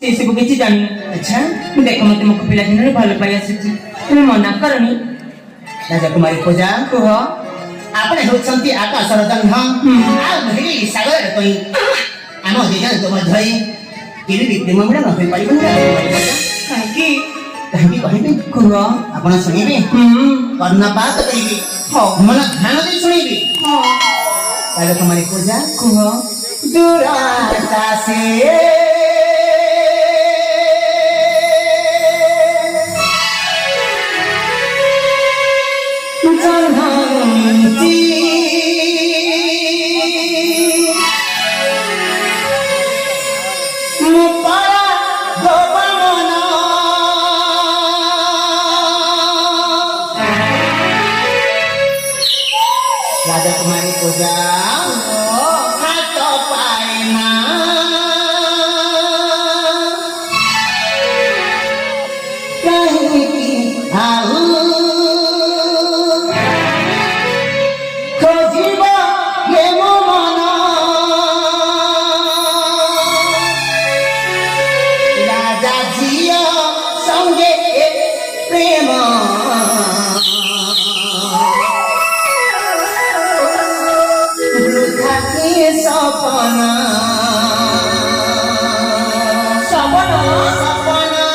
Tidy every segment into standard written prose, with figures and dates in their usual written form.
से सब किसी जानी। अच्छा देखो मत मुख पिला दिन भल पाई आसी तुम मना करनी। राजकुमारी पूजा कुह आपणे होछंती आकाशर जंघ आ भइली सागर कई आम दिजन तुम धई केबे प्रेम मिलन होई पाइबन काहे कहि कहि कुह आपण सुनिबे कर्णपात करिबे हो मन ध्यान दे सुनिबे हो राजकुमारी पूजा कुह दुराता से राजकुमारी पूजा हाथ पाए ना कहीं की आऊ खोजिब ये मो मन राजा जिया संगे प्रेम सपना सपना सपना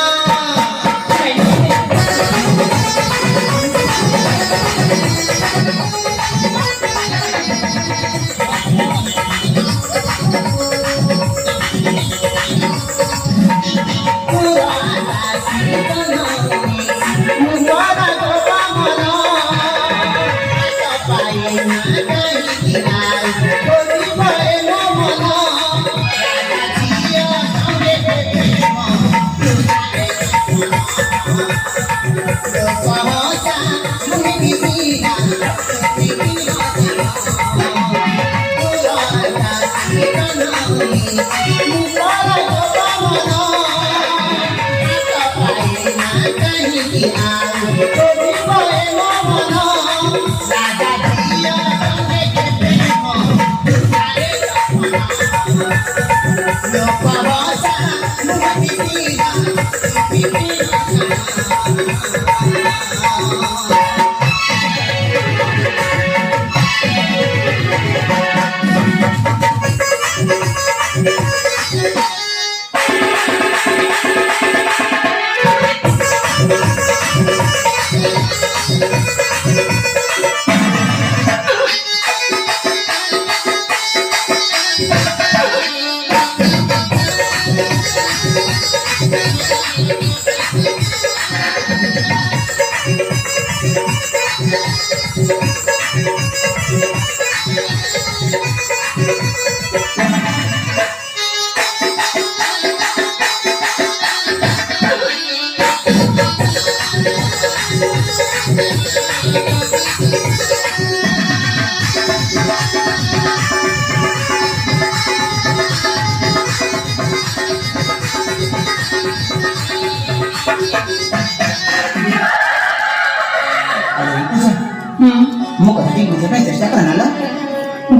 मुकदमे बुझे पे चेष्टा करना ला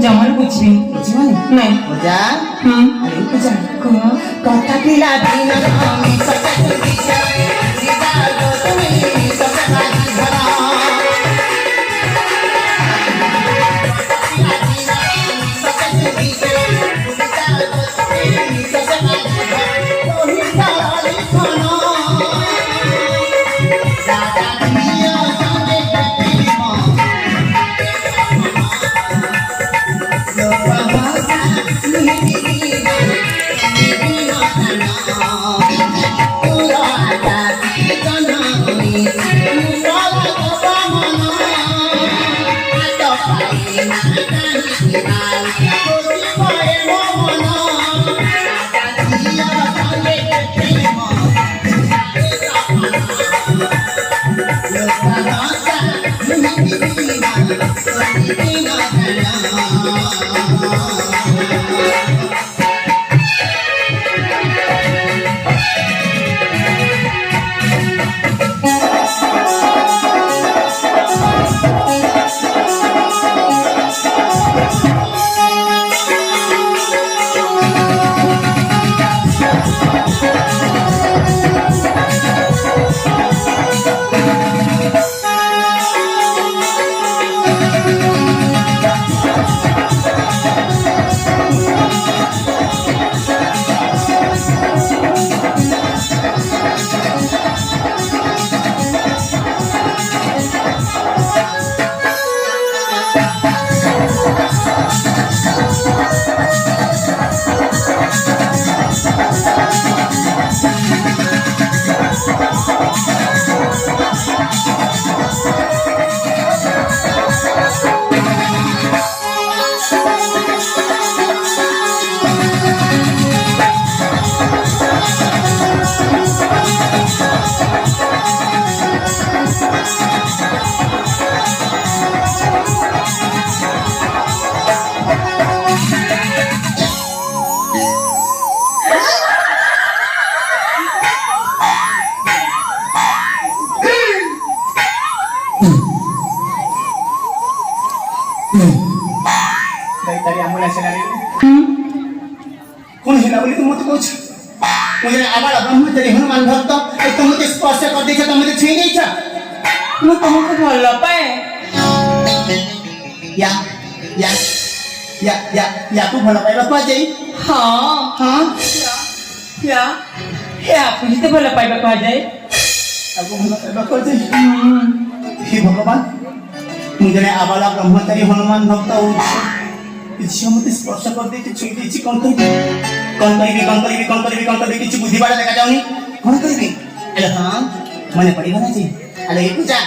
जमल बुझी बुझिबनी नहीं पूजा अरे पूजा कुह कथा पिला दिन हम सत्य विचार विचार तुम्हें सत्य बाजी भरा Pura hati ତାରି ଆମ୍ବୁଲାନ୍ସ ଗାଡ଼ି କଣ ହେଲା ବୋଲି ତୁ ମତେ କହୁଛୁ ମୁଁ ଜଣେ ଆବାଳ ବ୍ରହ୍ମଚାରୀ ହନୁମାନ ଭକ୍ତ ତମକୁ ସ୍ପର୍ଶ କରିଦେଇଛ ତମକୁ ଛୁଇଁ ଦେଇଛ ମୁଁ ତମକୁ ଭଲ ପାଏ ୟା ୟା ୟା ୟା ୟାକୁ ଭଲ ପାଇବା କୁହାଯାଏ ହଁ ହଁ ୟା ୟାକୁ ହିଁ ତ ଭଲ ପାଇବା କୁହାଯାଏ ତାକୁ ଭଲ ପାଇବା କୁହାଯାଏ ହେ ଭଗବାନ ମୁଁ ଜଣେ ଆବାଳ ବ୍ରହ୍ମଚାରୀ ହନୁମାନ ଭକ୍ତ ଝିଅ ମତେ ସ୍ପର୍ଶ କରିଦେଇଛି ଛୁଇଁ ଦେଇଛି କଣ କରିବି କିଛି ବୁଝିବାଟା ଦେଖାଯାଉନି କଣ କରିବି ହେଲେ ହଁ ମନେ ପଡ଼ିବ ନା ଯେ ଆଲେ ପୂଜା